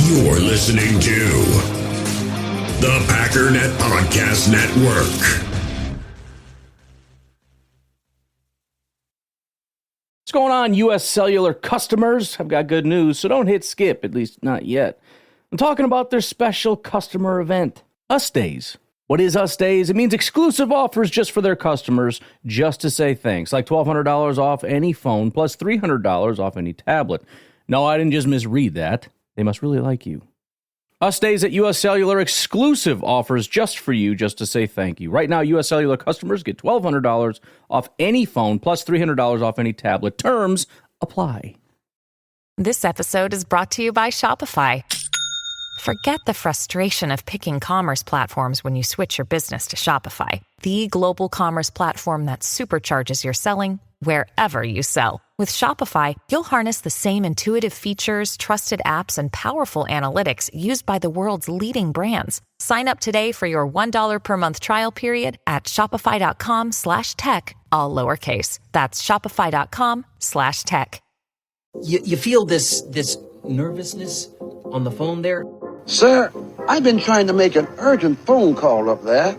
You're listening to the Packernet Podcast Network. What's going on, U.S. Cellular customers? I've got good news, so don't hit skip, at least not yet. I'm talking about their special customer event, Us Days. What is Us Days? It means exclusive offers just for their customers, just to say thanks, like $1,200 off any phone, plus $300 off any tablet. No, I didn't just misread that. They must really like you. Us Days at U.S. Cellular, exclusive offers just for you, just to say thank you. Right now, U.S. Cellular customers get $1,200 off any phone, plus $300 off any tablet. Terms apply. This episode is brought to you by Shopify. Forget the frustration of picking commerce platforms when you switch your business to Shopify, the global commerce platform that supercharges your selling wherever you sell. With Shopify, you'll harness the same intuitive features, trusted apps, and powerful analytics used by the world's leading brands. Sign up today for your $1 per month trial period at shopify.com/tech, all lowercase. That's shopify.com/tech. You feel this nervousness on the phone there? Sir, I've been trying to make an urgent phone call up there.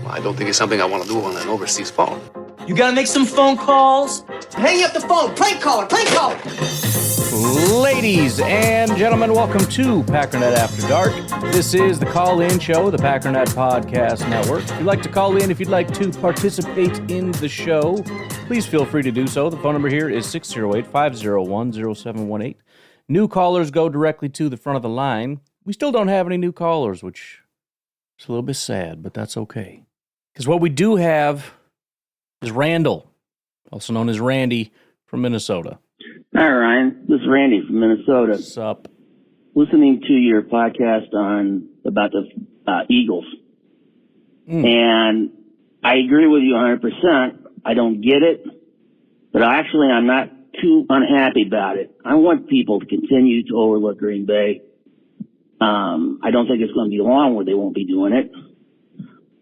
I don't think it's something I want to do on an overseas phone. You gotta make some phone calls. Hang up the phone. Prank caller. Ladies and gentlemen, welcome to Packernet After Dark. This is the call-in show, the Packernet Podcast Network. If you'd like to call in, if you'd like to participate in the show, please feel free to do so. The phone number here is 608-501-0718. New callers go directly to the front of the line. We still don't have any new callers, which is a little bit sad, but that's okay. Because what we do have is Randall, also known as Randy from Minnesota. Hi, Ryan. This is Randy from Minnesota. What's up? Listening to your podcast about the Eagles. And I agree with you 100%. I don't get it, but actually I'm not too unhappy about it. I want people to continue to overlook Green Bay. I don't think it's going to be long where they won't be doing it.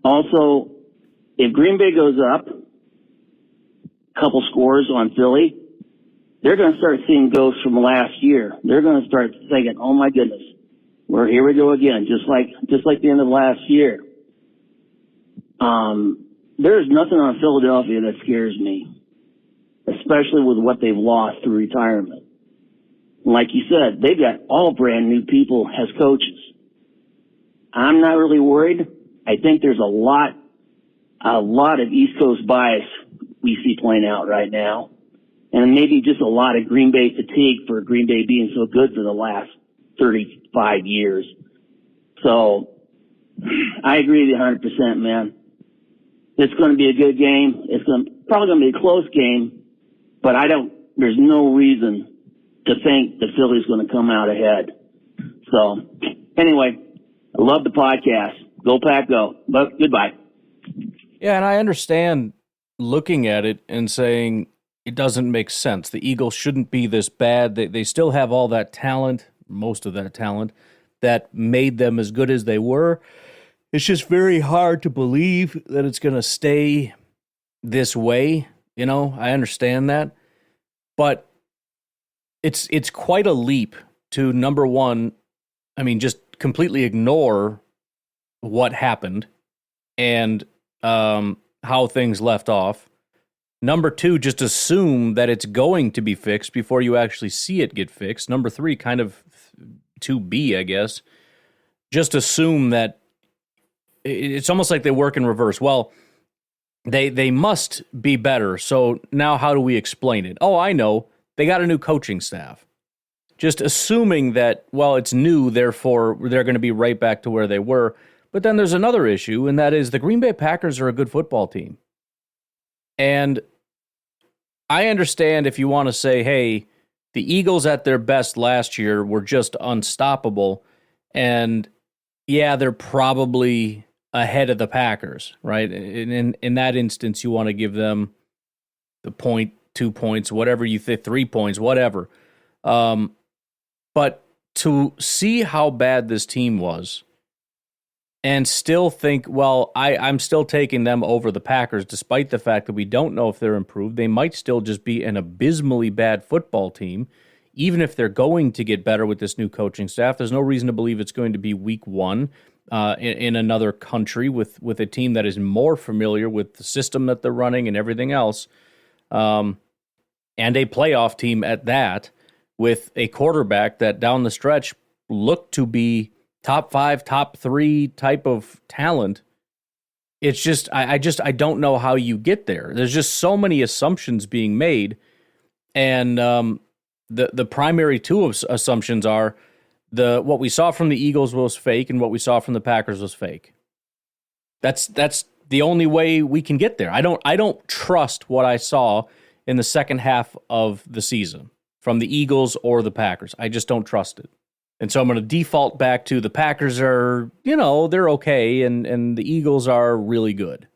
Also, if Green Bay goes up a couple scores on Philly, they're going to start seeing ghosts from last year. They're going to start thinking, "Oh my goodness, here we go again," just like the end of last year. There's nothing on Philadelphia that scares me, especially with what they've lost through retirement. Like you said, they've got all brand new people as coaches. I'm not really worried. I think there's a lot of East Coast bias we see playing out right now. And maybe just a lot of Green Bay fatigue for Green Bay being so good for the last 35 years. So I agree with you 100%, man. It's going to be a good game. It's probably going to be a close game, but there's no reason to think the Philly's going to come out ahead. So anyway, I love the podcast. Go Pack, go. But goodbye. Yeah, and I understand looking at it and saying it doesn't make sense. The Eagles shouldn't be this bad. They still have all that talent, most of that talent, that made them as good as they were. It's just very hard to believe that it's going to stay this way. You know, I understand that. But it's quite a leap to, number one, I mean, just completely ignore what happened and how things left off. Number two, just assume that it's going to be fixed before you actually see it get fixed. Number three, kind of 2B, I guess, just assume that it's almost like they work in reverse. Well, they must be better, so now how do we explain it? Oh, I know. They got a new coaching staff. Just assuming that, well, it's new, therefore they're going to be right back to where they were. But then there's another issue, and that is the Green Bay Packers are a good football team. And I understand if you want to say, hey, the Eagles at their best last year were just unstoppable, and yeah, they're probably ahead of the Packers, right? In that instance, you want to give them the point, 2 points, whatever you think, 3 points, whatever. But to see how bad this team was and still think, well, I'm still taking them over the Packers, despite the fact that we don't know if they're improved. They might still just be an abysmally bad football team, even if they're going to get better with this new coaching staff, there's no reason to believe it's going to be week one in another country with a team that is more familiar with the system that they're running and everything else, and a playoff team at that, with a quarterback that down the stretch looked to be top 5, top 3 type of talent. It's just, I don't know how you get there. There's just so many assumptions being made, and the primary two assumptions are what we saw from the Eagles was fake, and what we saw from the Packers was fake. That's the only way we can get there. I don't trust what I saw in the second half of the season from the Eagles or the Packers. I just don't trust it. And so I'm going to default back to the Packers are, they're okay, and the Eagles are really good.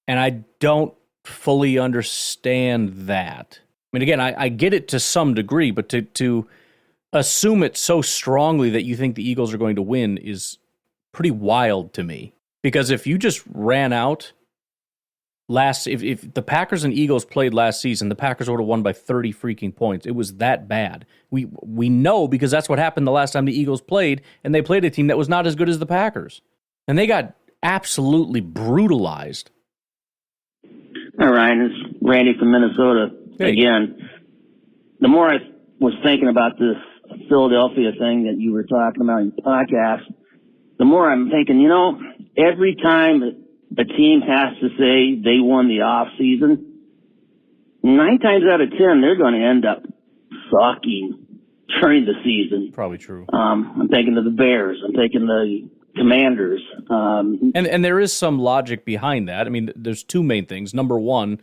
And I don't fully understand that. I mean, again, I get it to some degree, but to assume it so strongly that you think the Eagles are going to win is pretty wild to me. Because if you just ran out if the Packers and Eagles played last season, the Packers would have won by 30 freaking points. It was that bad. We know because that's what happened the last time the Eagles played, and they played a team that was not as good as the Packers. And they got absolutely brutalized. Hi, Ryan. It's Randy from Minnesota again. The more I was thinking about this Philadelphia thing that you were talking about in your podcast, the more I'm thinking, every time a team has to say they won the off season, 9 times out of 10, they're going to end up sucking during the season. Probably true. I'm thinking of the Bears. I'm thinking the Commanders. And there is some logic behind that. I mean, there's 2 main things. Number one,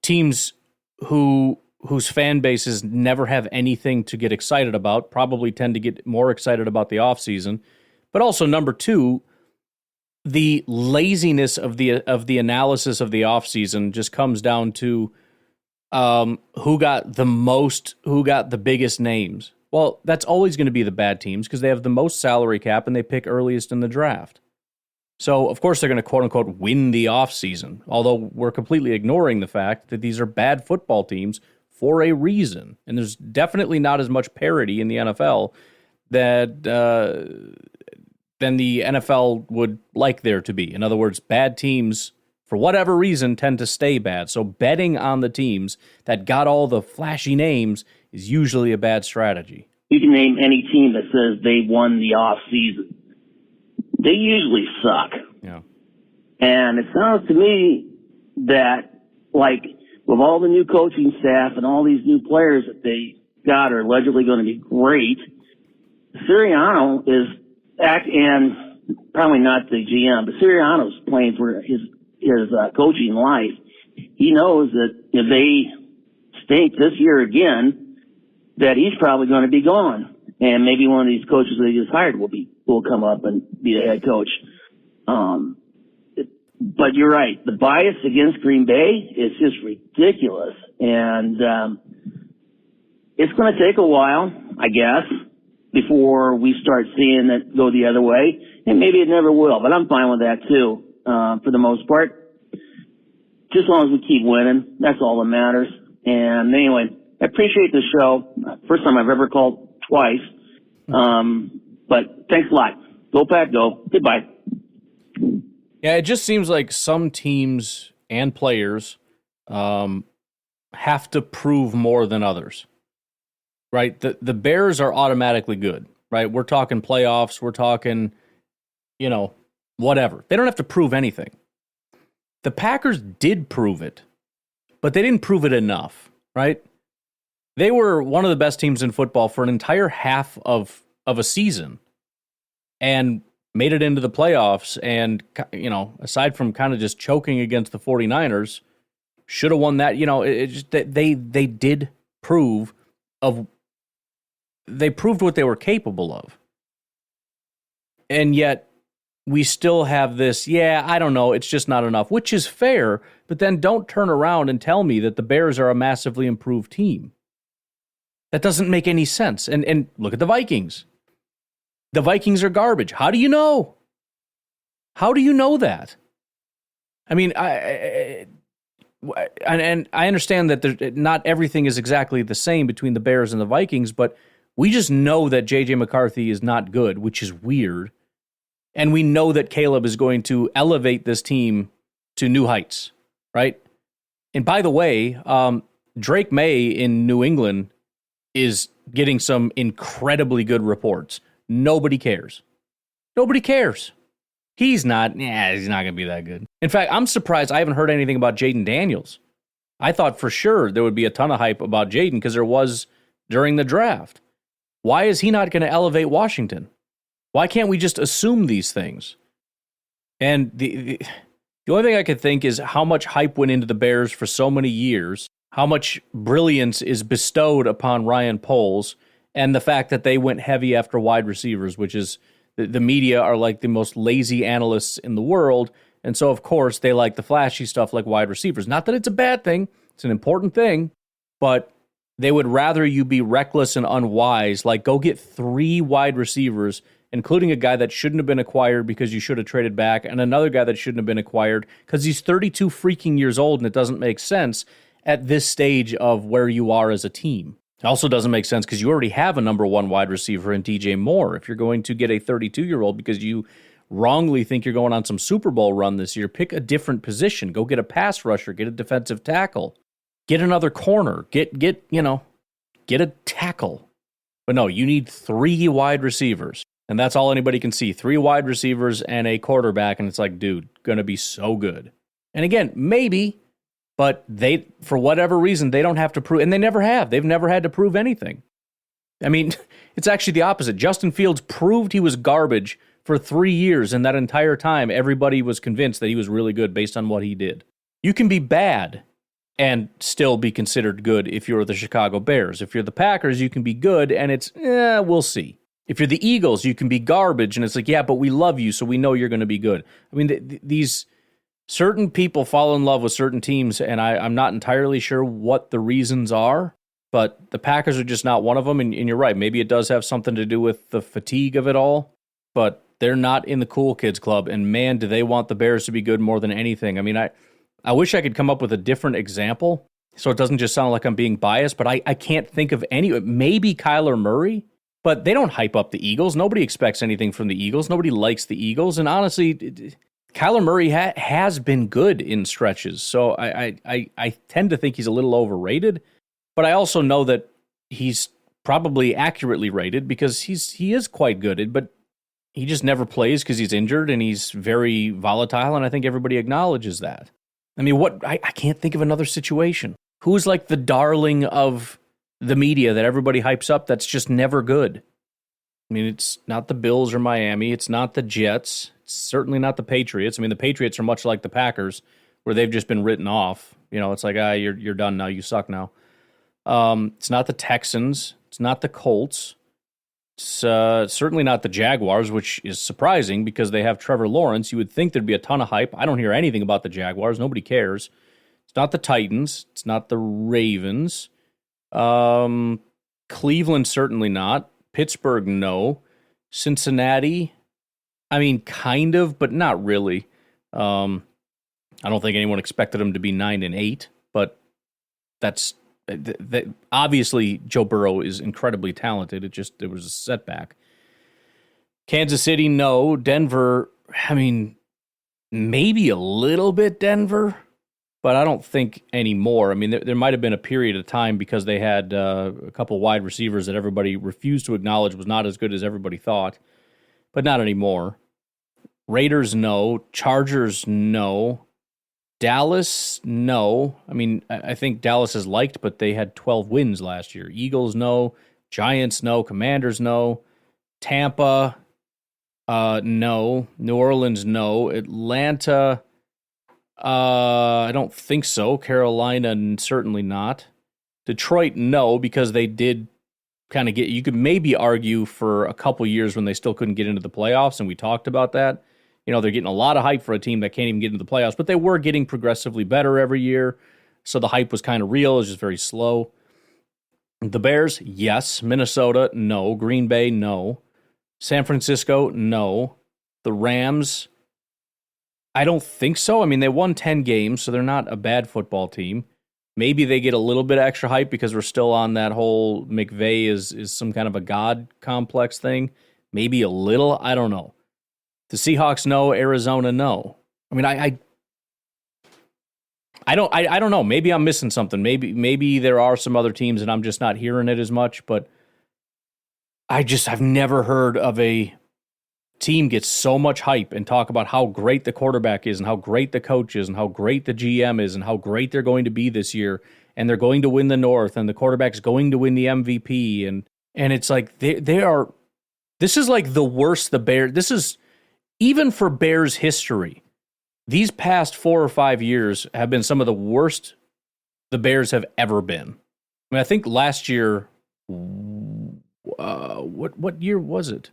teams whose fan bases never have anything to get excited about probably tend to get more excited about the offseason. But also, number 2, the laziness of the analysis of the offseason just comes down to who got the biggest names. Well, that's always going to be the bad teams because they have the most salary cap and they pick earliest in the draft. So, of course, they're going to, quote-unquote, win the offseason, although we're completely ignoring the fact that these are bad football teams for a reason. And there's definitely not as much parity in the NFL than the NFL would like there to be. In other words, bad teams, for whatever reason, tend to stay bad. So betting on the teams that got all the flashy names is usually a bad strategy. You can name any team that says they won the off season. They usually suck. Yeah. And it sounds to me that, like, with all the new coaching staff and all these new players that they got are allegedly going to be great, Sirianno is and probably not the GM, but Sirianno's playing for his coaching life. He knows that if they stink this year again, that he's probably going to be gone, and maybe one of these coaches that he just hired will come up and be the head coach. But you're right, the bias against Green Bay is just ridiculous, and it's going to take a while, I guess, before we start seeing it go the other way. And maybe it never will, but I'm fine with that too, for the most part. Just as long as we keep winning, that's all that matters. And anyway, I appreciate the show. First time I've ever called twice. But thanks a lot. Go Pack, go. Goodbye. Yeah, it just seems like some teams and players have to prove more than others. Right, the Bears are automatically good, right? We're talking playoffs. We're talking, whatever. They don't have to prove anything. The Packers did prove it, but they didn't prove it enough, right? They were one of the best teams in football for an entire half of a season and made it into the playoffs. And, aside from kind of just choking against the 49ers, should have won that. They did prove they proved what they were capable of. And yet we still have this, I don't know, it's just not enough, which is fair, but then don't turn around and tell me that the Bears are a massively improved team. That doesn't make any sense. And look at the Vikings. The Vikings are garbage. How do you know? How do you know that? I mean, and I understand that not everything is exactly the same between the Bears and the Vikings, but we just know that J.J. McCarthy is not good, which is weird. And we know that Caleb is going to elevate this team to new heights, right? And by the way, Drake May in New England is getting some incredibly good reports. Nobody cares. Nobody cares. He's not going to be that good. In fact, I'm surprised I haven't heard anything about Jaden Daniels. I thought for sure there would be a ton of hype about Jaden because there was during the draft. Why is he not going to elevate Washington? Why can't we just assume these things? And the only thing I could think is how much hype went into the Bears for so many years, how much brilliance is bestowed upon Ryan Poles, and the fact that they went heavy after wide receivers, which is the media are like the most lazy analysts in the world. And so, of course, they like the flashy stuff like wide receivers. Not that it's a bad thing. It's an important thing. But they would rather you be reckless and unwise, like go get 3 wide receivers, including a guy that shouldn't have been acquired because you should have traded back, and another guy that shouldn't have been acquired because he's 32 freaking years old and it doesn't make sense at this stage of where you are as a team. It also doesn't make sense because you already have a number 1 wide receiver in DJ Moore. If you're going to get a 32-year-old because you wrongly think you're going on some Super Bowl run this year, pick a different position. Go get a pass rusher, get a defensive tackle, get another corner, get a tackle. But no, you need 3 wide receivers. And that's all anybody can see. 3 wide receivers and a quarterback, and it's like, dude, gonna be so good. And again, maybe, but they, for whatever reason, they don't have to prove, and they never have. They've never had to prove anything. I mean, it's actually the opposite. Justin Fields proved he was garbage for 3 years, and that entire time, everybody was convinced that he was really good based on what he did. You can be bad and still be considered good if you're the Chicago Bears. If you're the Packers, you can be good, and it's, we'll see. If you're the Eagles, you can be garbage, and it's like, yeah, but we love you, so we know you're going to be good. I mean, these certain people fall in love with certain teams, and I'm not entirely sure what the reasons are, but the Packers are just not one of them, and you're right. Maybe it does have something to do with the fatigue of it all, but they're not in the cool kids club, and man, do they want the Bears to be good more than anything. I mean, I wish I could come up with a different example so it doesn't just sound like I'm being biased, but I can't think of any. Maybe Kyler Murray. But they don't hype up the Eagles. Nobody expects anything from the Eagles. Nobody likes the Eagles. And honestly, Kyler Murray has been good in stretches. So I tend to think he's a little overrated. But I also know that he's probably accurately rated because he is quite good. But he just never plays because he's injured and he's very volatile. And I think everybody acknowledges that. I mean, I can't think of another situation. Who's like the darling of the media that everybody hypes up that's just never good? I mean, it's not the Bills or Miami. It's not the Jets. It's certainly not the Patriots. I mean, the Patriots are much like the Packers, where they've just been written off. You know, it's like, you're done now. You suck now. It's not the Texans. It's not the Colts. It's certainly not the Jaguars, which is surprising because they have Trevor Lawrence. You would think there'd be a ton of hype. I don't hear anything about the Jaguars. Nobody cares. It's not the Titans. It's not the Ravens. Cleveland, certainly not. Pittsburgh, no. Cincinnati, I mean, kind of, but not really. I don't think anyone expected them to be 9-8, but that's obviously Joe Burrow is incredibly talented. It was a setback. Kansas City, no. Denver, I mean, maybe a little bit Denver, but I don't think anymore. I mean, there might have been a period of time because they had a couple wide receivers that everybody refused to acknowledge was not as good as everybody thought, but not anymore. Raiders, no. Chargers, no. Dallas, no. I mean, I think Dallas is liked, but they had 12 wins last year. Eagles, no. Giants, no. Commanders, no. Tampa, no. New Orleans, no. Atlanta, I don't think so. Carolina, certainly not. Detroit, no, because they did kind of get, you could maybe argue for a couple years when they still couldn't get into the playoffs, and we talked about that. You know, they're getting a lot of hype for a team that can't even get into the playoffs, but they were getting progressively better every year, so the hype was kind of real. It was just very slow. The Bears, yes. Minnesota, no. Green Bay, no. San Francisco, no. The Rams, I don't think so. I mean, they won 10 games, so they're not a bad football team. Maybe they get a little bit extra hype because we're still on that whole McVay is some kind of a god complex thing. Maybe a little. I don't know. The Seahawks, no. Arizona, no. I mean, I don't know. Maybe I'm missing something. Maybe there are some other teams and I'm just not hearing it as much. But I've never heard of a team get so much hype and talk about how great the quarterback is and how great the coach is and how great the GM is and how great they're going to be this year and they're going to win the North and the quarterback's going to win the MVP and it's like they are. This is like the worst the Bears. This is even for Bears history. These past 4 or 5 years have been some of the worst the Bears have ever been. I mean, I think last year, what year was it?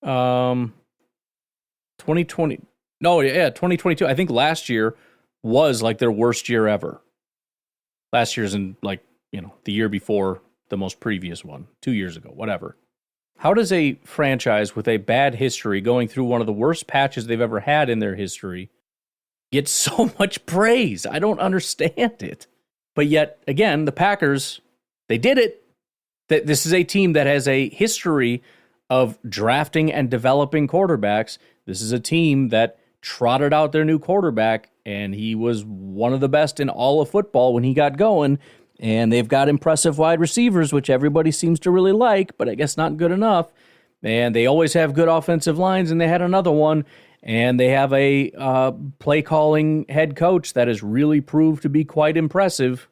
2020. No, yeah, 2022. I think last year was like their worst year ever. Last year's in like, the year before the most previous one, 2 years ago, whatever. How does a franchise with a bad history going through one of the worst patches they've ever had in their history get so much praise? I don't understand it. But yet, again, the Packers, they did it. This is a team that has a history of drafting and developing quarterbacks. This is a team that trotted out their new quarterback, and he was one of the best in all of football when he got going. And they've got impressive wide receivers, which everybody seems to really like, but I guess not good enough. And they always have good offensive lines, and they had another one. And they have a play-calling head coach that has really proved to be quite impressive.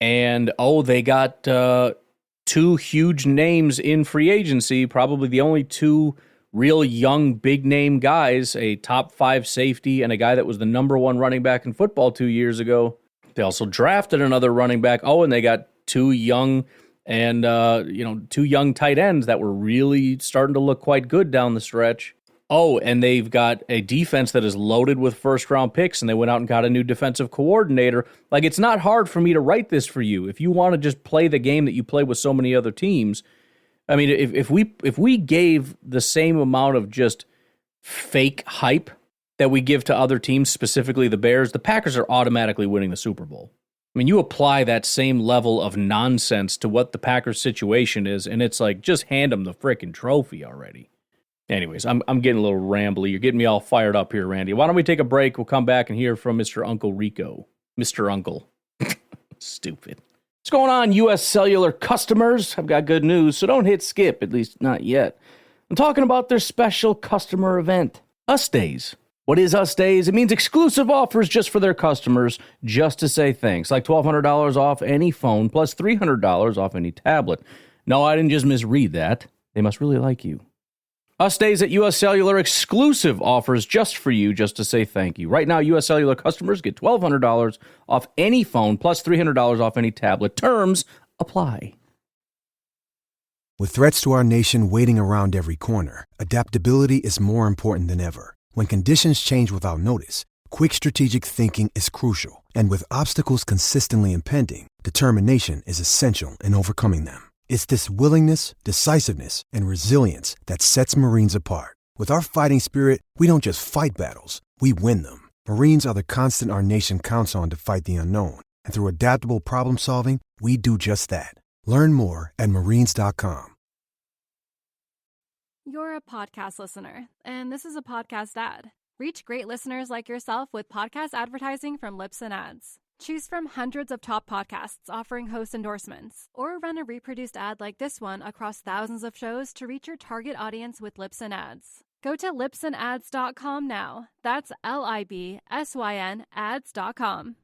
And, they got 2 huge names in free agency, probably the only 2 real young, big-name guys, a top 5 safety and a guy that was the number 1 running back in football 2 years ago. They also drafted another running back. And they got 2 young and, 2 young tight ends that were really starting to look quite good down the stretch. And they've got a defense that is loaded with first-round picks, and they went out and got a new defensive coordinator. Like, it's not hard for me to write this for you. If you want to just play the game that you play with so many other teams, I mean, if we gave the same amount of just fake hype that we give to other teams, specifically the Bears, the Packers are automatically winning the Super Bowl. I mean, you apply that same level of nonsense to what the Packers situation is, and it's like, just hand them the frickin' trophy already. Anyways, I'm getting a little rambly. You're getting me all fired up here, Randy. Why don't we take a break? We'll come back and hear from Mr. Uncle Rico. Mr. Uncle. Stupid. What's going on, U.S. Cellular customers? I've got good news, so don't hit skip, at least not yet. I'm talking about their special customer event, Us Days. What is Us Days? It means exclusive offers just for their customers, just to say thanks, like $1,200 off any phone, plus $300 off any tablet. No, I didn't just misread that. They must really like you. Us Days at U.S. Cellular, exclusive offers just for you, just to say thank you. Right now, U.S. Cellular customers get $1,200 off any phone, plus $300 off any tablet. Terms apply. With threats to our nation waiting around every corner, adaptability is more important than ever. When conditions change without notice, quick strategic thinking is crucial. And with obstacles consistently impending, determination is essential in overcoming them. It's this willingness, decisiveness, and resilience that sets Marines apart. With our fighting spirit, we don't just fight battles, we win them. Marines are the constant our nation counts on to fight the unknown. And through adaptable problem solving, we do just that. Learn more at marines.com. You're a podcast listener, and this is a podcast ad. Reach great listeners like yourself with podcast advertising from Lips and Ads. Choose from hundreds of top podcasts offering host endorsements, or run a reproduced ad like this one across thousands of shows to reach your target audience with Lips and Ads. Go to lipsandads.com now. That's LIBSYN ads.com.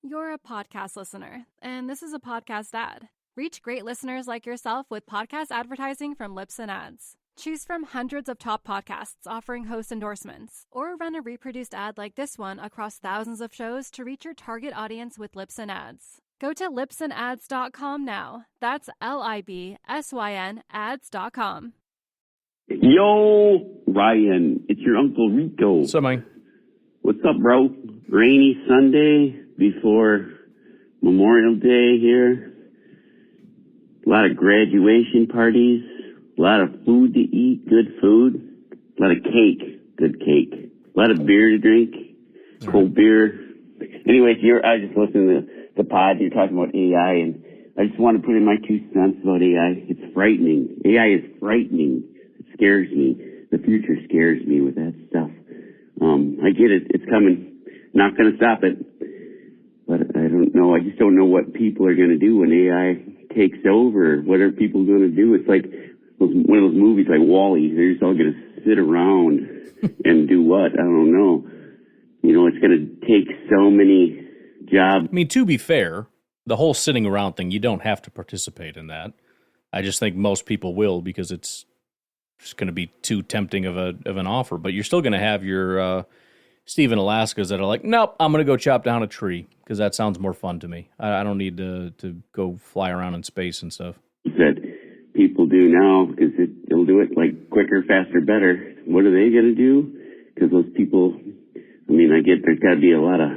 You're a podcast listener, and this is a podcast ad. Reach great listeners like yourself with podcast advertising from Lips and Ads. Choose from hundreds of top podcasts offering host endorsements, or run a reproduced ad like this one across thousands of shows to reach your target audience with Lips and Ads. Go to lipsandads.com now. That's LIBSYN ads.com. Yo, Ryan, it's your Uncle Rico. What's up, man? What's up, bro? Rainy Sunday before Memorial Day here. A lot of graduation parties. A lot of food to eat, good food. A lot of cake. good cake. A lot of beer to drink, cold beer. Anyways, I was just listening to the pod. You're talking about AI, and I just want to put in my 2 cents about AI. It's frightening. AI is frightening. It scares me. The future scares me with that stuff. I get it. It's coming. Not going to stop it. But I don't know. I just don't know what people are going to do when AI takes over. What are people going to do? It's like one of those movies like Wall-E. They're just all going to sit around and do what? I don't know. It's going to take so many jobs. I mean, to be fair, the whole sitting around thing, you don't have to participate in that. I just think most people will because it's just going to be too tempting of an offer. But you're still going to have your Stephen Alaskas that are like, nope, I'm going to go chop down a tree because that sounds more fun to me. I don't need to go fly around in space and stuff. That people do now because it'll do it like quicker, faster, better. What are they going to do? Because those people, I get there's got to be a lot of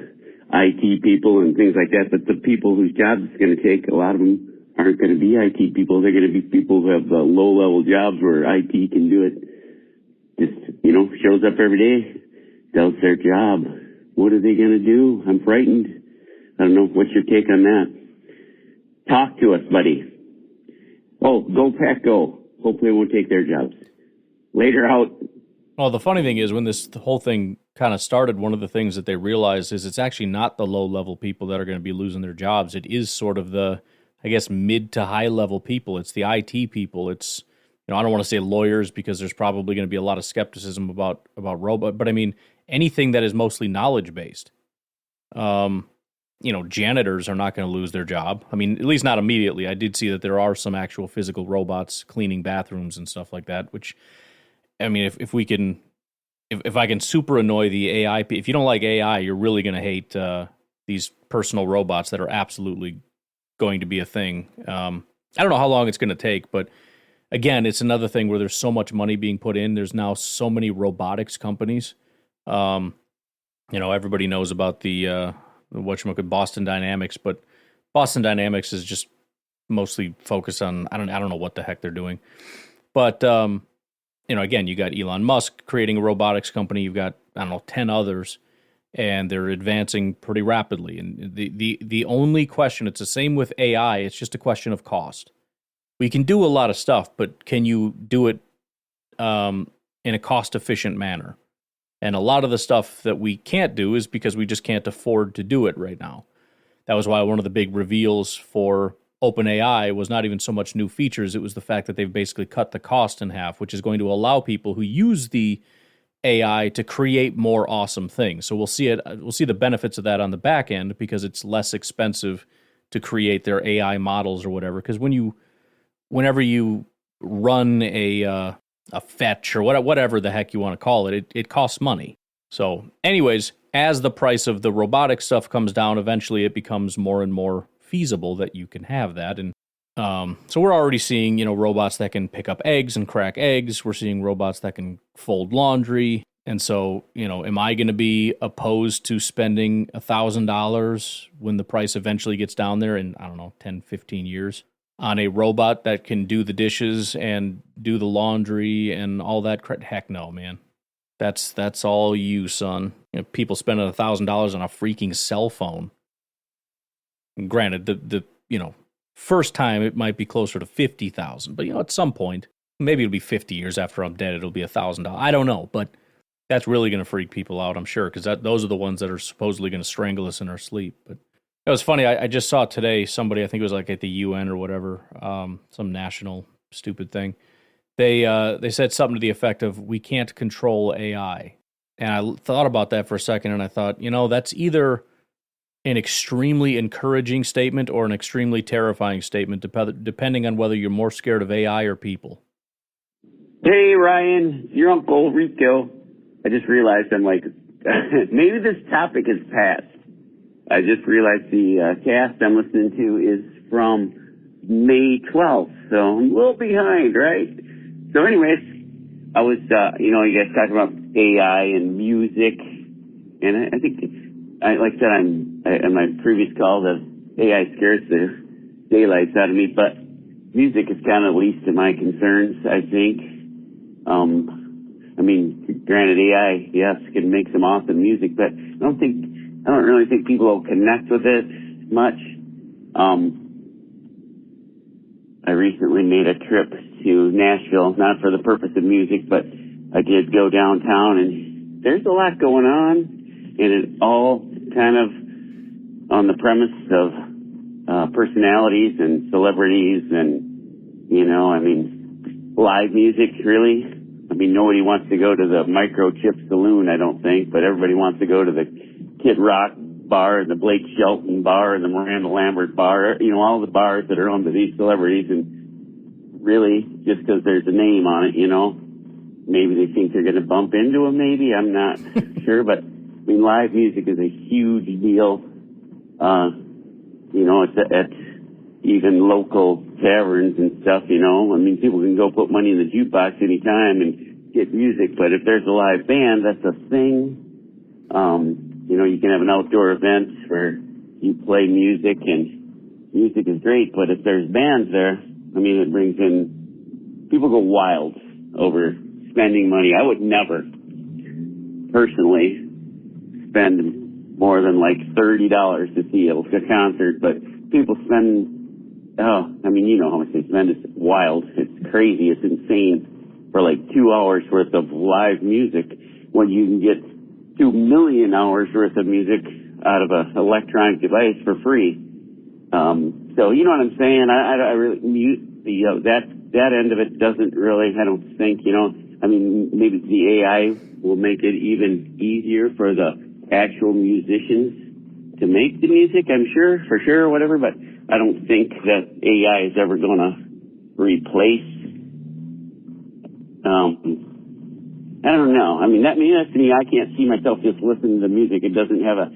IT people and things like that, but the people whose jobs it's going to take, a lot of them aren't going to be IT people. They're going to be people who have low-level jobs where IT can do it. Just, shows up every day, does their job. What are they going to do? I'm frightened. I don't know. What's your take on that? Talk to us, buddy. Oh, go Pack, go. Hopefully it won't take their jobs. Later out. Well, the funny thing is when the whole thing kind of started, one of the things that they realized is it's actually not the low-level people that are going to be losing their jobs. It is sort of the, I guess, mid to high-level people. It's the IT people. It's, I don't want to say lawyers because there's probably going to be a lot of skepticism about robot, but I mean, anything that is mostly knowledge-based. Janitors are not going to lose their job. I mean, at least not immediately. I did see that there are some actual physical robots cleaning bathrooms and stuff like that, which, I mean, if I can super annoy the AI, if you don't like AI, you're really going to hate these personal robots that are absolutely going to be a thing. I don't know how long it's going to take, but again, it's another thing where there's so much money being put in. There's now so many robotics companies. Everybody knows about the Boston Dynamics, but Boston Dynamics is just mostly focused on I don't know what the heck they're doing, but again, you got Elon Musk creating a robotics company. You've got 10 others, and they're advancing pretty rapidly. And the only question, it's the same with AI. It's just a question of cost. We can do a lot of stuff, but can you do it in a cost efficient manner? And a lot of the stuff that we can't do is because we just can't afford to do it right now. That was why one of the big reveals for OpenAI was not even so much new features. It was the fact that they've basically cut the cost in half, which is going to allow people who use the AI to create more awesome things. So we'll see the benefits of that on the back end because it's less expensive to create their AI models or whatever. Because whenever you run a fetch or whatever the heck you want to call it, it costs money. So anyways, as the price of the robotic stuff comes down, eventually it becomes more and more feasible that you can have that. And so we're already seeing, robots that can pick up eggs and crack eggs. We're seeing robots that can fold laundry. And so, am I going to be opposed to spending $1,000 when the price eventually gets down there in, 10, 15 years on a robot that can do the dishes and do the laundry and all that crap? Heck no, man. That's all you, son. People spending $1,000 on a freaking cell phone. And granted, the first time it might be closer to $50,000, but at some point, maybe it'll be 50 years after I'm dead, it'll be $1,000. I don't know, but that's really going to freak people out, I'm sure, because those are the ones that are supposedly going to strangle us in our sleep. But it was funny. I just saw today somebody, I think it was like at the UN or whatever, some national stupid thing. They said something to the effect of, we can't control AI. And I thought about that for a second, and I thought, that's either an extremely encouraging statement or an extremely terrifying statement, depending on whether you're more scared of AI or people. Hey, Ryan, your Uncle Rico. I just realized I'm like, maybe this topic is past. I just realized the cast I'm listening to is from May 12th, so I'm a little behind, right? So anyways, I was, you guys talking about AI and music, and I think like I said, in my previous call, the AI scares the daylights out of me, but music is kind of least of my concerns, I think. I mean, granted, AI, yes, can make some awesome music, but I don't really think people will connect with it much. I recently made a trip to Nashville, not for the purpose of music, but I did go downtown, and there's a lot going on, and it's all kind of on the premise of personalities and celebrities and, you know, I mean, live music, really. I mean, nobody wants to go to the Microchip Saloon, I don't think, but everybody wants to go to the Kid Rock bar and the Blake Shelton bar and the Miranda Lambert bar, you know, all the bars that are owned by these celebrities. And really, just because there's a name on it, you know, maybe they think they're going to bump into them, maybe. I'm not sure. But, I mean, live music is a huge deal. You know, it's at even local taverns and stuff, you know. I mean, people can go put money in the jukebox anytime and get music. But if there's a live band, that's a thing. You know, you can have an outdoor event where you play music, and music is great, but if there's bands there, I mean, it brings in, people go wild over spending money. I would never personally spend more than like $30 to see a concert, but people spend, I mean, you know how much they spend. It's wild. It's crazy. It's insane for like 2 hours worth of live music when you can get 2 million hours worth of music out of an electronic device for free. So you know what I'm saying? I really, that end of it doesn't really, I don't think, you know, I mean, maybe the AI will make it even easier for the actual musicians to make the music, I'm sure, for sure, or whatever, but I don't think that AI is ever going to replace, I don't know. I mean, that's to me, I can't see myself just listening to the music. It doesn't have a,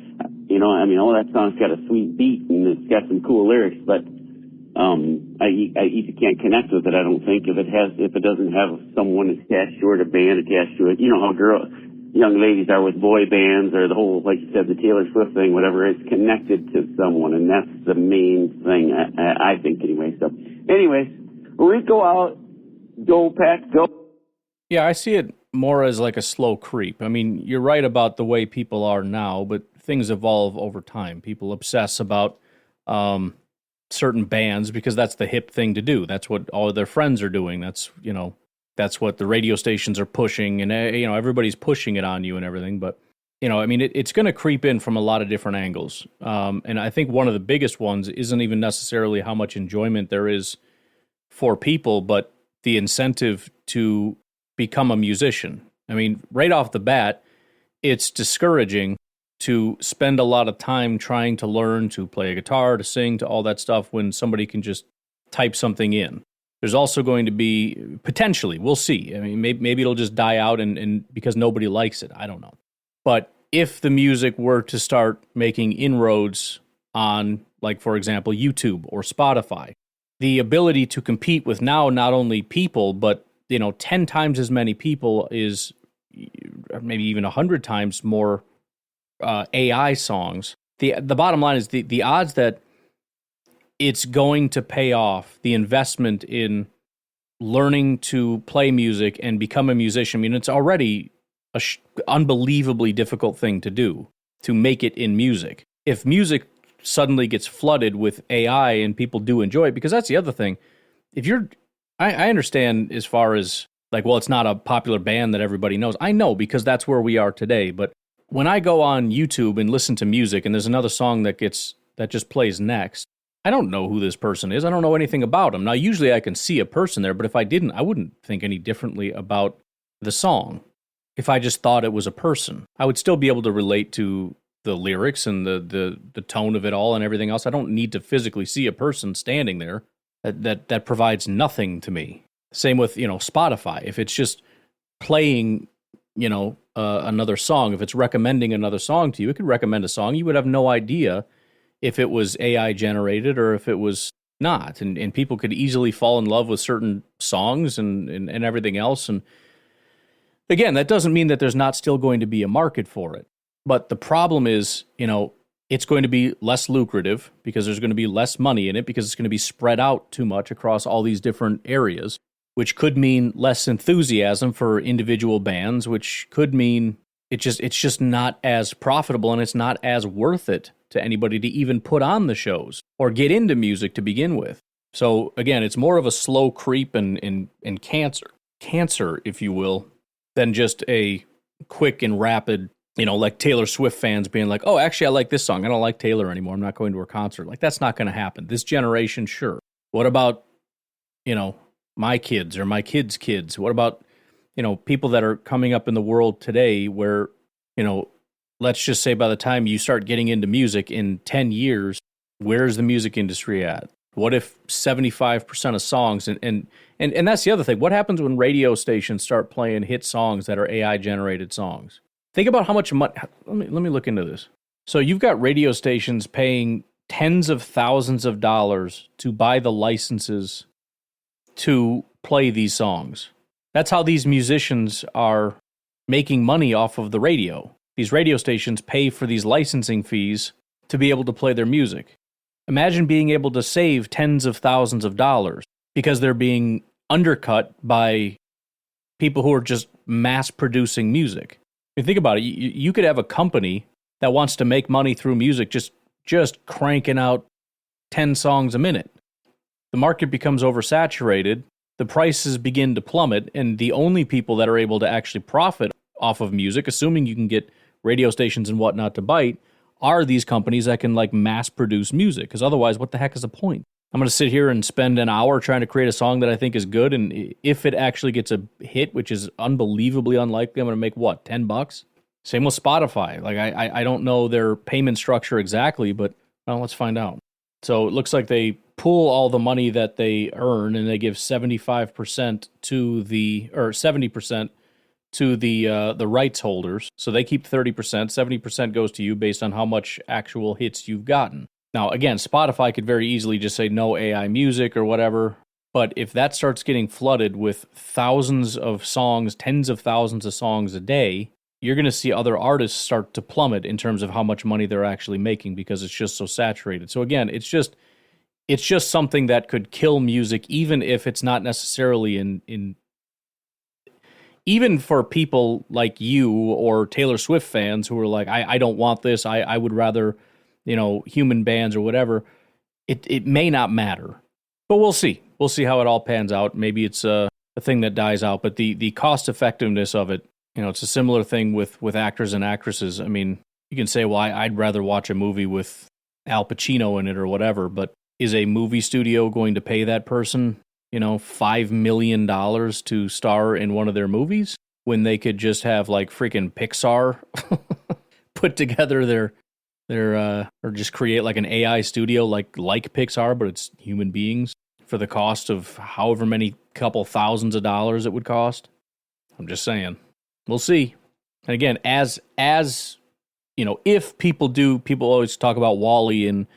you know, I mean, oh, that song's got a sweet beat and it's got some cool lyrics, but you can't connect with it, I don't think, if it doesn't have someone attached to it, a band attached to it. You know how young ladies are with boy bands or the whole, like you said, the Taylor Swift thing, whatever. It's connected to someone, and that's the main thing, I think, anyway. So, anyways, we go out, go, Pack, go. Yeah, I see it more as like a slow creep. I mean, you're right about the way people are now, but things evolve over time. People obsess about certain bands because that's the hip thing to do. That's what all of their friends are doing. That's, you know, that's what the radio stations are pushing, and, you know, everybody's pushing it on you and everything. But, you know, I mean, it's going to creep in from a lot of different angles. And I think one of the biggest ones isn't even necessarily how much enjoyment there is for people, but the incentive to become a musician. I mean, right off the bat, it's discouraging to spend a lot of time trying to learn to play a guitar, to sing, to all that stuff when somebody can just type something in. There's also going to be, potentially, we'll see. I mean, maybe it'll just die out and because nobody likes it. I don't know. But if the music were to start making inroads on, like, for example, YouTube or Spotify, the ability to compete with now not only people, but, you know, 10 times as many people is maybe even 100 times more AI songs. The bottom line is the odds that it's going to pay off, the investment in learning to play music and become a musician. I mean, it's already a unbelievably difficult thing to do, to make it in music. If music suddenly gets flooded with AI and people do enjoy it, because that's the other thing. If you're, I understand as far as like, well, it's not a popular band that everybody knows. I know, because that's where we are today. But when I go on YouTube and listen to music and there's another song that just plays next, I don't know who this person is. I don't know anything about them. Now, usually I can see a person there, but if I didn't, I wouldn't think any differently about the song. If I just thought it was a person, I would still be able to relate to the lyrics and the tone of it all and everything else. I don't need to physically see a person standing there. That provides nothing to me. Same with, you know, Spotify. If it's just playing, you know, another song, if it's recommending another song to you, it could recommend a song. You would have no idea if it was AI generated or if it was not. And people could easily fall in love with certain songs and everything else. And again, that doesn't mean that there's not still going to be a market for it. But the problem is, you know, it's going to be less lucrative because there's going to be less money in it because it's going to be spread out too much across all these different areas. which could mean less enthusiasm for individual bands, which could mean it's just not as profitable and it's not as worth it to anybody to even put on the shows or get into music to begin with. So again, it's more of a slow creep and cancer, if you will, than just a quick and rapid, like Taylor Swift fans being like, oh, actually, I like this song. I don't like Taylor anymore. I'm not going to her concert. Like, that's not going to happen. This generation, sure. What about, my kids or my kids' kids? What about, people that are coming up in the world today where, let's just say by the time you start getting into music in 10 years, where's the music industry at? What if 75% of songs, and that's the other thing, what happens when radio stations start playing hit songs that are AI-generated songs? Think about how much money, let me look into this. So you've got radio stations paying tens of thousands of dollars to buy the licenses to play these songs. That's how these musicians are making money off of the radio. These radio stations pay for these licensing fees to be able to play their music. Imagine being able to save tens of thousands of dollars because they're being undercut by people who are just mass producing music. I mean, think about it. You could have a company that wants to make money through music just cranking out 10 songs a minute. The market becomes oversaturated, the prices begin to plummet, and the only people that are able to actually profit off of music, assuming you can get radio stations and whatnot to bite, are these companies that can mass produce music. Because otherwise, what the heck is the point? I'm going to sit here and spend an hour trying to create a song that I think is good, and if it actually gets a hit, which is unbelievably unlikely, I'm going to make, $10? Same with Spotify. I don't know their payment structure exactly, but let's find out. So it looks like they pool all the money that they earn, and they give 70% to the rights holders. So they keep 30%, 70% goes to you based on how much actual hits you've gotten. Now, again, Spotify could very easily just say no AI music or whatever, but if that starts getting flooded with thousands of songs, tens of thousands of songs a day, you're going to see other artists start to plummet in terms of how much money they're actually making because it's just so saturated. So again, it's just something that could kill music, even if it's not necessarily in even for people like you or Taylor Swift fans who are like, I don't want this, I would rather, human bands or whatever, it may not matter. But we'll see. We'll see how it all pans out. Maybe it's a thing that dies out, but the cost effectiveness of it, it's a similar thing with actors and actresses. I mean, you can say, well, I'd rather watch a movie with Al Pacino in it or whatever, but is a movie studio going to pay that person $5 million to star in one of their movies when they could just have freaking Pixar put together their or just create an AI studio like Pixar, but it's human beings for the cost of however many couple thousands of dollars it would cost. I'm just saying. We'll see. And again, as if people always talk about WALL-E and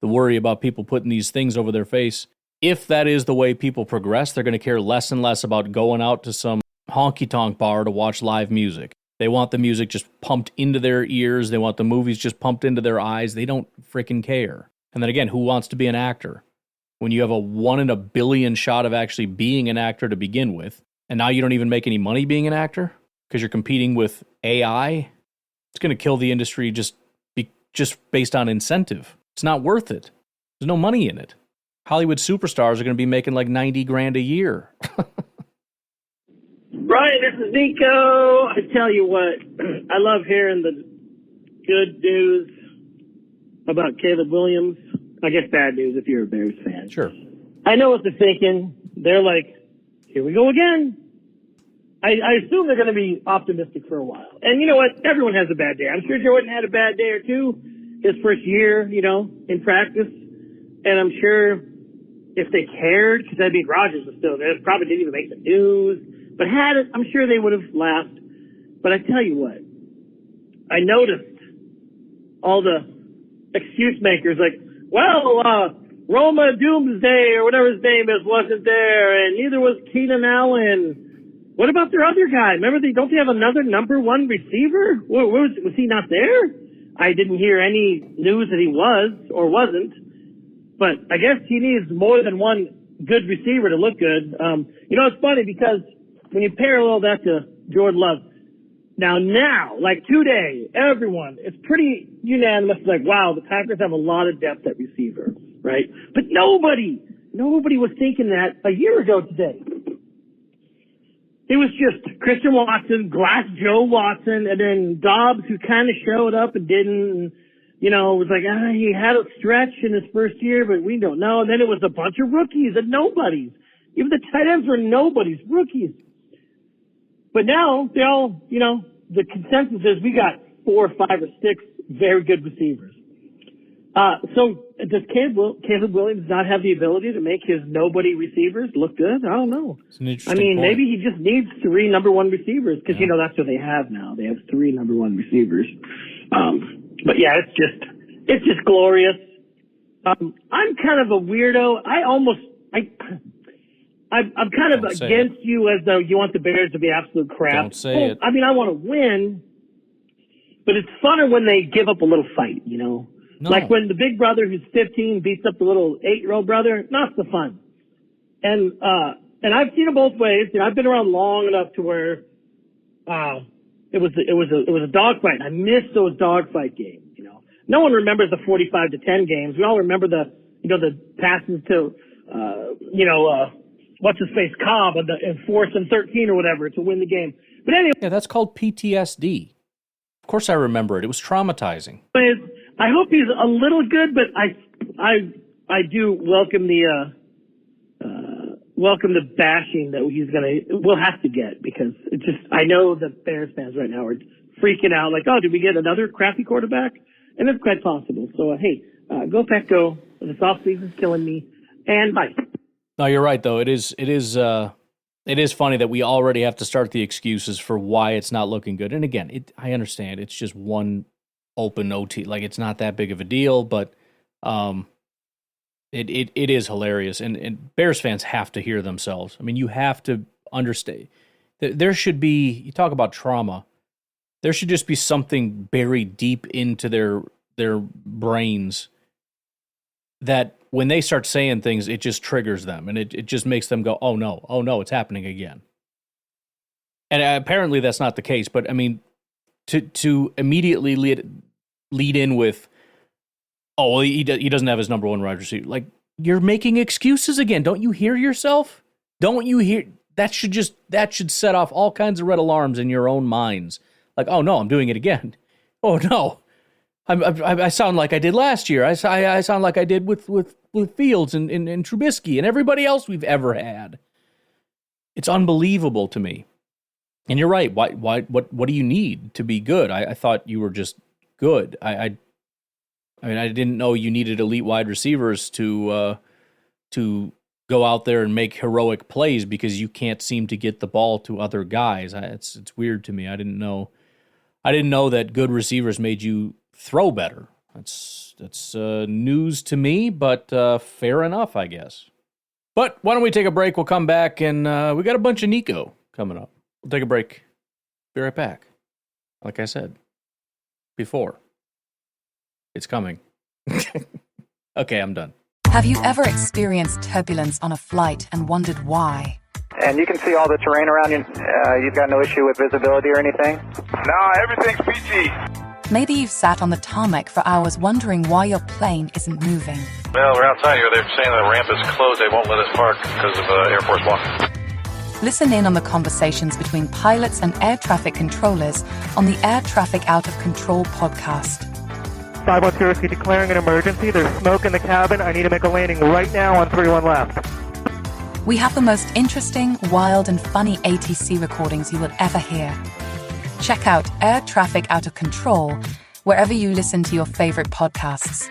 the worry about people putting these things over their face. If that is the way people progress, they're going to care less and less about going out to some honky-tonk bar to watch live music. They want the music just pumped into their ears. They want the movies just pumped into their eyes. They don't freaking care. And then again, who wants to be an actor? When you have a 1 in a billion shot of actually being an actor to begin with, and now you don't even make any money being an actor because you're competing with AI, it's going to kill the industry just based on incentive. It's not worth it. There's no money in it. Hollywood superstars are going to be making $90,000 a year. Brian, this is Nico. I tell you what, I love hearing the good news about Caleb Williams. I guess bad news if you're a Bears fan. Sure. I know what they're thinking. They're like, here we go again. I assume they're going to be optimistic for a while. And you know what? Everyone has a bad day. I'm sure Jordan had a bad day or two his first year, in practice. And I'm sure if they cared, because Rodgers was still there, probably didn't even make the news. But had it, I'm sure they would have laughed. But I tell you what, I noticed all the excuse makers Roma Doomsday or whatever his name is wasn't there, and neither was Keenan Allen. What about their other guy? Remember, don't they have another number one receiver? Was he not there? I didn't hear any news that he was or wasn't. But I guess he needs more than one good receiver to look good. It's funny because when you parallel that to Jordan Love, now, like today, everyone, it's pretty unanimous, like, wow, the Packers have a lot of depth at receiver, right? But nobody was thinking that a year ago today. It was just Christian Watson, Glass Joe Watson, and then Dobbs, who kind of showed up and didn't, and, it was like, he had a stretch in his first year, but we don't know. And then it was a bunch of rookies and nobodies. Even the tight ends were nobodies, rookies. But now, they all, the consensus is we got 4 or 5 or 6 very good receivers. So does Caleb Williams not have the ability to make his nobody receivers look good? I don't know. It's an interesting point. Maybe he just needs 3 number 1 receivers because, that's what they have now. They have 3 number 1 receivers. But yeah, it's just glorious. I'm kind of a weirdo. I'm kind of against you as though you want the Bears to be absolute crap. Don't say it. I want to win, but it's funner when they give up a little fight, No. Like when the big brother who's 15 beats up the little 8-year-old brother, not the fun. And I've seen it both ways. I've been around long enough to where, it was a dogfight. I miss those dogfight games, No one remembers the 45-10 games. We all remember the passes to, what's his face, Cobb in 4th and 13 or whatever to win the game. But anyway. Yeah, that's called PTSD. Of course I remember it. It was traumatizing. I hope he's a little good, but I do welcome the bashing that we'll have to get because I know the Bears fans right now are freaking out like, oh, did we get another crappy quarterback? And it's quite possible. So, hey, go Pack go. The offseason's killing me. And bye. No, you're right though. It is funny that we already have to start the excuses for why it's not looking good. And again, I understand it's just one open OT. Like it's not that big of a deal, but it is hilarious. And Bears fans have to hear themselves. I mean, you have to understand. There should be, you talk about trauma, there should just be something buried deep into their brains that when they start saying things, it just triggers them, and it just makes them go, oh no, it's happening again. And apparently that's not the case, but I mean, to immediately lead in with, oh, well, he doesn't have his number 1 wide receiver. Like, you're making excuses again. Don't you hear yourself? Don't you hear? That should set off all kinds of red alarms in your own minds. Like, oh no, I'm doing it again. Oh no. I sound like I did last year. I sound like I did with Fields and Trubisky and everybody else we've ever had. It's unbelievable to me. And you're right. What do you need to be good? I thought you were just good. I didn't know you needed elite wide receivers to go out there and make heroic plays because you can't seem to get the ball to other guys. It's weird to me. I didn't know that good receivers made you throw better. That's news to me, but fair enough, I guess. But why don't we take a break? We'll come back, and we got a bunch of Nico coming up. We'll take a break. Be right back. Like I said before, it's coming. Okay, I'm done. Have you ever experienced turbulence on a flight and wondered why? And you can see all the terrain around you. You've got no issue with visibility or anything? No, everything's PG. Maybe you've sat on the tarmac for hours wondering why your plane isn't moving. Well, we're outside here. They're saying the ramp is closed. They won't let us park because of Air Force One. Listen in on the conversations between pilots and air traffic controllers on the Air Traffic Out of Control podcast. 512 Whiskey declaring an emergency. There's smoke in the cabin. I need to make a landing right now on 31 left. We have the most interesting, wild, and funny ATC recordings you will ever hear. Check out Air Traffic Out of Control wherever you listen to your favorite podcasts.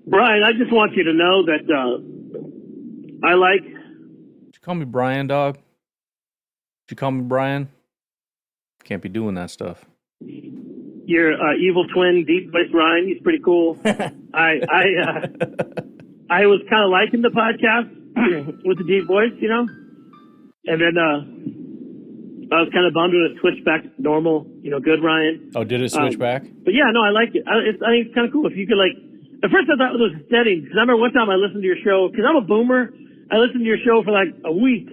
Brian, I just want you to know that I like... Did you call me Brian, dog? Did you call me Brian? Can't be doing that stuff. Your evil twin, deep voice Ryan, he's pretty cool. I was kind of liking the podcast with the deep voice, you know, and then I was kind of bummed when it switched back to normal, good Ryan. Oh, did it switch back? But yeah, no, I like it. I think it's kind of cool. If you could at first I thought it was settings, because I remember one time I listened to your show, because I'm a boomer, I listened to your show for like a week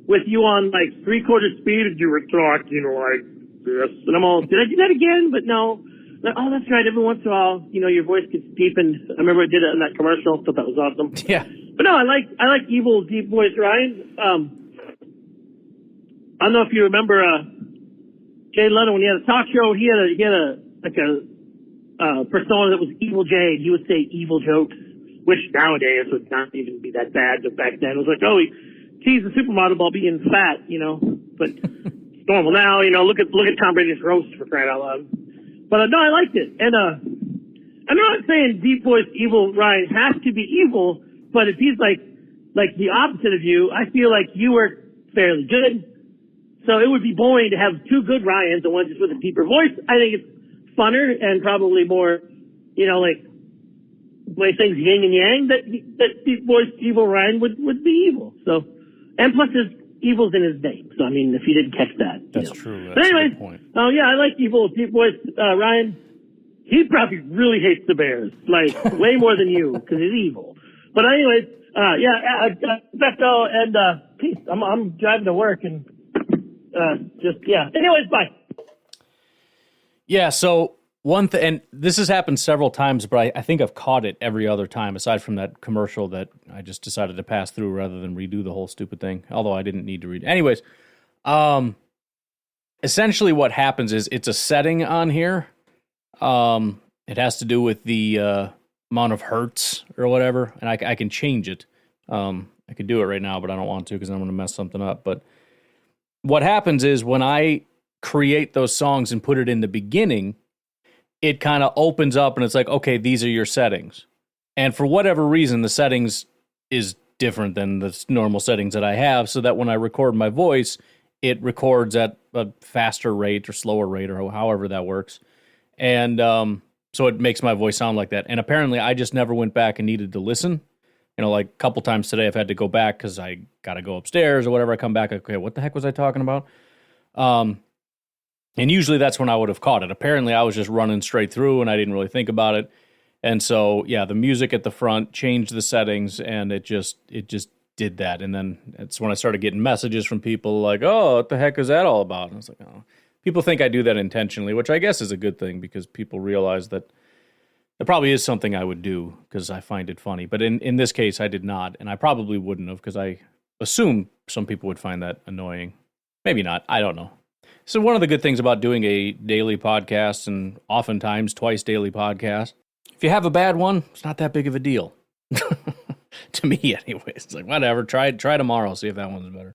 with you on like 3/4 speed, and you were talking like this. And I'm all, did I do that again? But no. Like, oh, that's right. Every once in a while, your voice gets deepened. I remember I did it in that commercial. Thought that was awesome. Yeah. But no, I like evil deep voice Ryan. I don't know if you remember Jay Leno when he had a talk show. He had a persona that was Evil Jay. He would say evil jokes, which nowadays would not even be that bad. But back then it was like, oh, he teased the supermodel about being fat, But it's normal now. Look at Tom Brady's roast, for crying out loud. But no, I liked it. And I'm not saying deep voice evil Ryan has to be evil, but if he's like the opposite of you, I feel like you were fairly good. So it would be boring to have two good Ryans and one just with a deeper voice. I think it's funner and probably more, way things yin and yang, that deep voice evil Ryan would be evil. So, and plus there's evil's in his name. So, I mean, if you didn't catch that. That's true. That's but anyways, a good point. Oh yeah, I like evil deep voice Ryan. He probably really hates the Bears, way more than you, because he's evil. But anyways, Beto and peace. I'm driving to work and Anyways, bye. Yeah, so and this has happened several times, but I think I've caught it every other time, aside from that commercial that I just decided to pass through rather than redo the whole stupid thing, although I didn't need to read. Anyways, essentially what happens is it's a setting on here. It has to do with the amount of hertz or whatever, and I can change it. I could do it right now, but I don't want to because I'm going to mess something up. But what happens is when I create those songs and put it in the beginning, it kind of opens up and it's like, okay, these are your settings. And for whatever reason, the settings is different than the normal settings that I have, so that when I record my voice, it records at a faster rate or slower rate or however that works. And so it makes my voice sound like that. And apparently I just never went back and needed to listen. Like a couple times today I've had to go back because I got to go upstairs or whatever. I come back, okay, what the heck was I talking about? And usually that's when I would have caught it. Apparently I was just running straight through and I didn't really think about it. And so, yeah, the music at the front changed the settings and it just did that. And then it's when I started getting messages from people like, oh, what the heck is that all about? And I was like, oh, people think I do that intentionally, which I guess is a good thing because people realize that it probably is something I would do because I find it funny. But in this case, I did not, and I probably wouldn't have because I assume some people would find that annoying. Maybe not. I don't know. So one of the good things about doing a daily podcast, and oftentimes twice daily podcast, if you have a bad one, it's not that big of a deal. To me, anyways. It's like, whatever, try tomorrow, see if that one's better.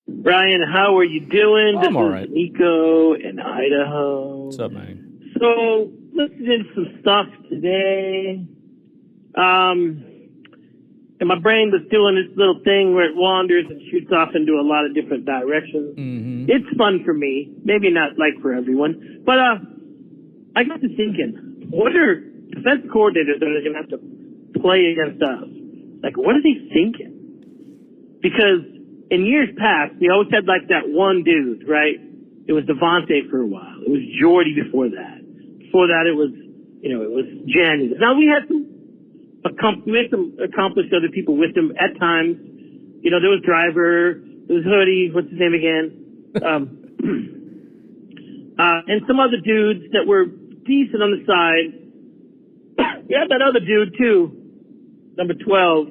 Ryan, how are you doing? I'm all right. Nico in Idaho. What's up, man? So, listening to some stuff today, and my brain was doing this little thing where it wanders and shoots off into a lot of different directions. Mm-hmm. It's fun for me, maybe not like for everyone, but I got to thinking, what are defense coordinators that are going to have to play against us? Like, what are they thinking? Because in years past, we always had like that one dude, right? It was Devontae for a while. It was Jordy before that. Before that, it was Jennings. Now we had some accomplished other people with him at times. There was Driver, there was Hoodie, what's his name again? And some other dudes that were decent on the side. We had that other dude too, number 12.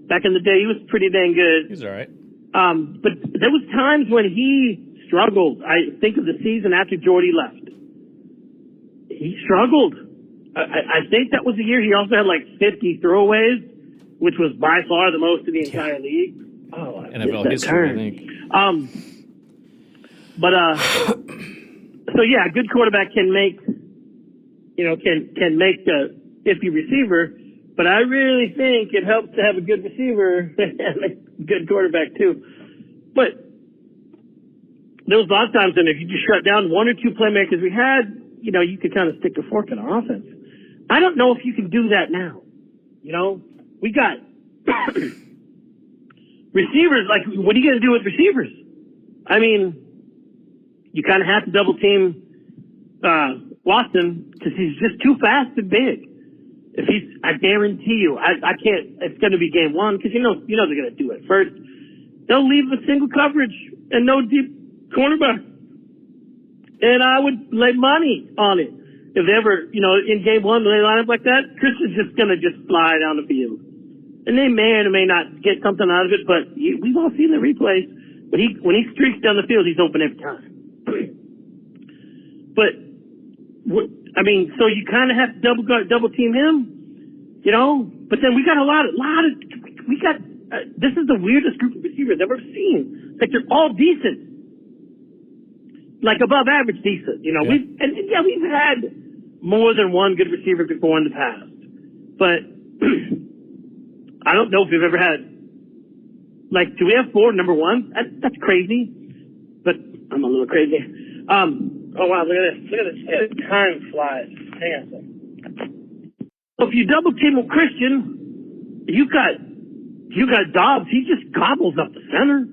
Back in the day, he was pretty dang good. He's all right. But there was times when he struggled. I think of the season after Jordy left. He struggled. I think that was the year he also had like 50 throwaways, which was by far the most in the entire league. Oh, NFL history, I think. So yeah, a good quarterback can make, can make a iffy receiver, but I really think it helps to have a good receiver and a good quarterback too. But there was a lot of times when if you just shut down one or two playmakers we had, you could kind of stick a fork in our offense. I don't know if you can do that now. We got receivers. Like, what are you going to do with receivers? I mean, you kind of have to double team Watson because he's just too fast and big. I guarantee you, I can't. It's going to be game one because you know they're going to do it first. They'll leave a single coverage and no deep cornerback, and I would lay money on it. If they ever, in game one, when they line up like that, Christian's just going to just fly down the field. And they may or may not get something out of it, but we've all seen the replays. When he streaks down the field, he's open every time. But, so you kind of have to double team him, But then we got this is the weirdest group of receivers I've ever seen. Like, they're all decent. Like, above average decent, Yeah. We've had more than one good receiver before in the past. But I don't know if we've ever had, do we have 4 number ones? That's crazy. But I'm a little crazy. Oh, wow, look at this. Look at this. Time flies. Hang on a second. So if you double team with Christian, you got Dobbs. He just gobbles up the center.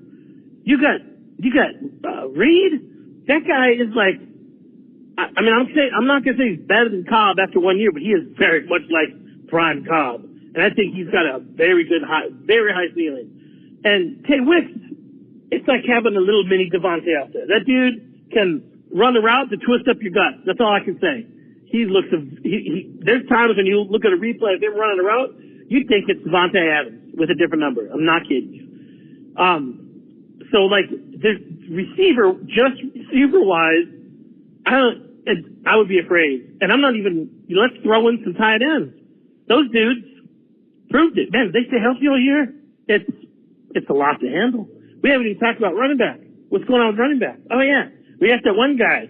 You got Reed. That guy is like, I'm not going to say he's better than Cobb after 1 year, but he is very much like prime Cobb. And I think he's got a very high ceiling. And Tay Wicks, it's like having a little mini Devontae out there. That dude can run a route to twist up your guts. That's all I can say. There's times when you look at a replay of him running a route, you think it's Devontae Adams with a different number. I'm not kidding you. The receiver-wise, I would be afraid. And I'm not even, let's throw in some tight ends. Those dudes proved it. Man, if they stay healthy all year, it's a lot to handle. We haven't even talked about running back. What's going on with running back? Oh, yeah. We have that one guy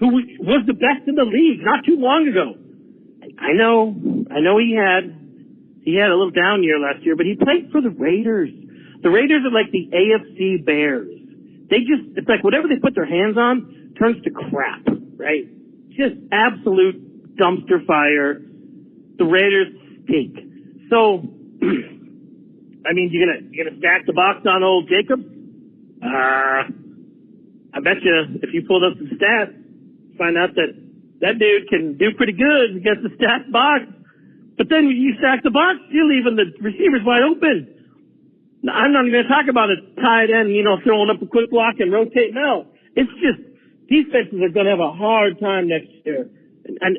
who was the best in the league not too long ago. I know he had a little down year last year, but he played for the Raiders. The Raiders are like the AFC Bears. It's like whatever they put their hands on turns to crap, right? Just absolute dumpster fire. The Raiders stink. So, you're gonna stack the box on old Jacobs? I bet you if you pulled up some stats, find out that dude can do pretty good against the stacked box. But then when you stack the box, you're leaving the receivers wide open. Now, I'm not even going to talk about a tight end, throwing up a quick block and rotating out. It's just defenses are going to have a hard time next year. And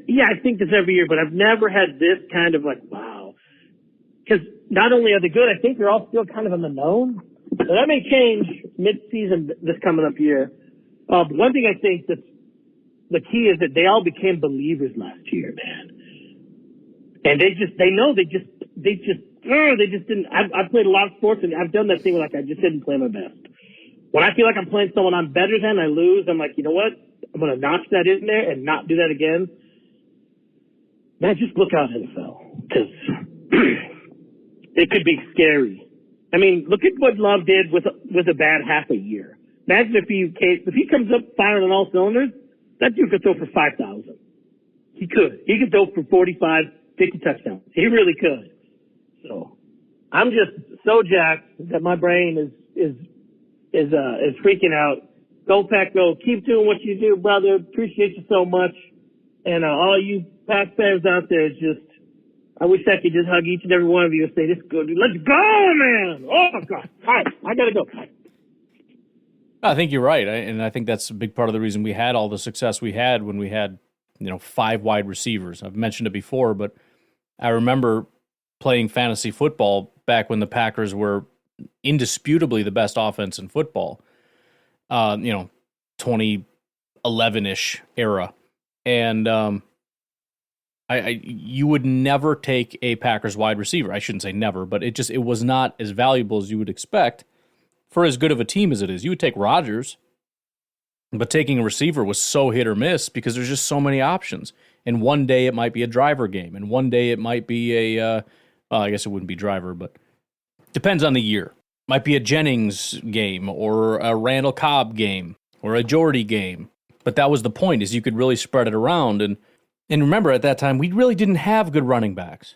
yeah, I think this every year, but I've never had this kind of wow. Because not only are they good, I think they're all still kind of in the known. So that may change mid-season this coming up year. But one thing I think that's the key is that they all became believers last year, man. And they just didn't. I've played a lot of sports and I've done that thing where I just didn't play my best. When I feel like I'm playing someone I'm better than, I lose. I'm like, you know what? I'm going to notch that in there and not do that again. Man, just look out, NFL, because it could be scary. Look at what Love did with a bad half a year. Imagine if he comes up firing on all cylinders, that dude could throw for 5,000. He could. He could throw for 45, 50 touchdowns. He really could. So I'm just so jacked that my brain is freaking out. Go Pack, go! Keep doing what you do, brother. Appreciate you so much. And all you Pack fans out there, I wish I could just hug each and every one of you and say, "This is good. Let's go, man!" Oh God! All right, I gotta go. I think you're right, and I think that's a big part of the reason we had all the success we had when we had 5 wide receivers. I've mentioned it before, but I remember playing fantasy football back when the Packers were indisputably the best offense in football. 2011-ish era. And you would never take a Packers wide receiver. I shouldn't say never, but it was not as valuable as you would expect for as good of a team as it is. You would take Rodgers, but taking a receiver was so hit or miss because there's just so many options. And one day it might be a driver game, and one day it might be I guess it wouldn't be driver, but depends on the year. Might be a Jennings game or a Randall Cobb game or a Jordy game. But that was the point, is you could really spread it around. And remember, at that time, we really didn't have good running backs.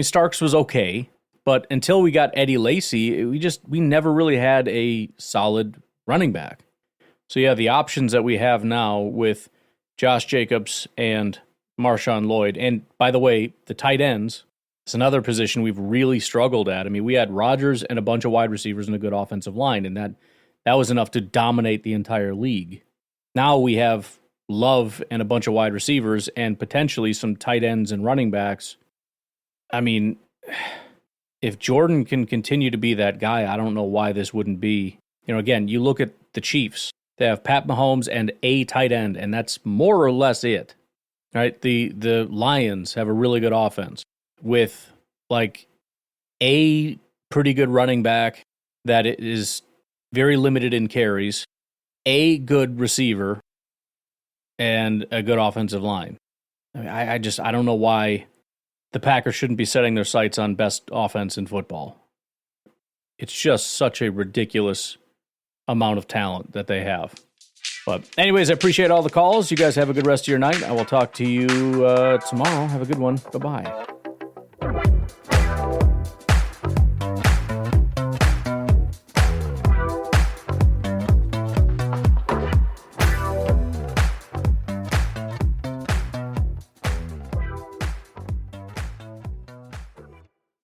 Starks was okay, but until we got Eddie Lacy, we never really had a solid running back. So, yeah, the options that we have now with Josh Jacobs and Marshawn Lloyd, and by the way, the tight ends, it's another position we've really struggled at. I mean, we had Rodgers and a bunch of wide receivers and a good offensive line, and that was enough to dominate the entire league. Now we have Love and a bunch of wide receivers and potentially some tight ends and running backs. I mean, if Jordan can continue to be that guy, I don't know why this wouldn't be. Again, you look at the Chiefs. They have Pat Mahomes and a tight end, and that's more or less it. Right? The Lions have a really good offense with like a pretty good running back that is very limited in carries, a good receiver, and a good offensive line. I mean, I don't know why the Packers shouldn't be setting their sights on best offense in football. It's just such a ridiculous amount of talent that they have. But anyways, I appreciate all the calls. You guys have a good rest of your night. I will talk to you tomorrow. Have a good one. Bye-bye.